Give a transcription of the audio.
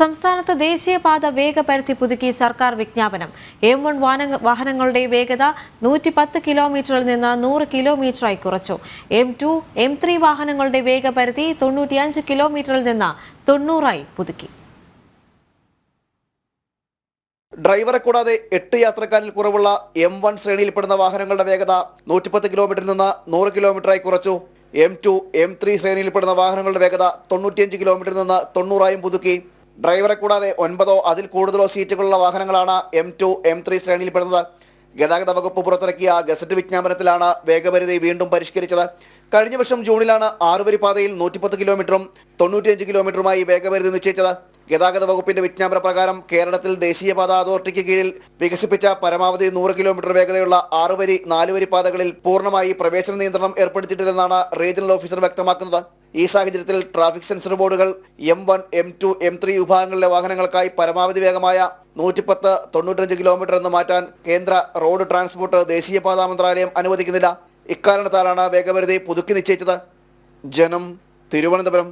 സംസ്ഥാനത്ത് ദേശീയപാത വേഗപരിധി പുതുക്കി സർക്കാർ വിജ്ഞാപനം. M1 വാഹനങ്ങളുടെ വേഗത 110 കിലോമീറ്ററിൽ നിന്ന് 100 കിലോമീറ്ററായി കുറച്ചു. M2, M3 വാഹനങ്ങളുടെ വേഗപരിധി 95 കിലോമീറ്ററിൽ നിന്ന് 90ആയി പുതുക്കി. ഡ്രൈവറെ കൂടാതെ 8 യാത്രക്കാരിൽ കുറവുള്ള M1 ശ്രേണിയിൽപ്പെടുന്ന വാഹനങ്ങളുടെ വേഗത 110 കിലോമീറ്ററിൽ നിന്ന് 100 കിലോമീറ്ററായി കുറച്ചു. M2, M3 ശ്രേണിയിൽപ്പെടുന്ന വാഹനങ്ങളുടെ വേഗത 95 കിലോമീറ്ററിൽ നിന്ന് 90ആയും പുതുക്കി. ഡ്രൈവറെ കൂടാതെ 9 അതിൽ കൂടുതലോ സീറ്റുകളുള്ള വാഹനങ്ങളാണ് M2, M3 ശ്രേണിയിൽപ്പെടുന്നത്. ഗതാഗത വകുപ്പ് പുറത്തിറക്കിയ ഗസറ്റ് വിജ്ഞാപനത്തിലാണ് വേഗപരിധി വീണ്ടും പരിഷ്കരിച്ചത്. കഴിഞ്ഞ വർഷം ജൂണിലാണ് 6 വരി പാതയിൽ 110 കിലോമീറ്ററും 95 കിലോമീറ്ററുമായി വേഗപരിധി നിശ്ചയിച്ചത്. ഗതാഗത വകുപ്പിന്റെ വിജ്ഞാപന പ്രകാരം കേരളത്തിൽ ദേശീയപാത അതോറിറ്റിക്ക് കീഴിൽ വികസിപ്പിച്ച പരമാവധി 100 കിലോമീറ്റർ വേഗതയുള്ള 6 വരി 4 വരി പാതകളിൽ പൂർണ്ണമായി പ്രവേശന നിയന്ത്രണം ഏർപ്പെടുത്തിയിട്ടില്ലെന്നാണ് റീജിയണൽ ഓഫീസർ വ്യക്തമാക്കുന്നത്. ഈ സാഹചര്യത്തിൽ ട്രാഫിക് സെൻസർ ബോർഡുകൾ M1, M2, M3 വിഭാഗങ്ങളിലെ വാഹനങ്ങൾക്കായി പരമാവധി വേഗമായ 110, 95 കിലോമീറ്റർ എന്ന് മാറ്റാൻ കേന്ദ്ര റോഡ് ട്രാൻസ്പോർട്ട് ദേശീയപാതാ മന്ത്രാലയം അനുവദിക്കുന്നില്ല. ഇക്കാരണത്താലാണ് വേഗപരിധി പുതുക്കി നിശ്ചയിച്ചത്. ജനം, തിരുവനന്തപുരം.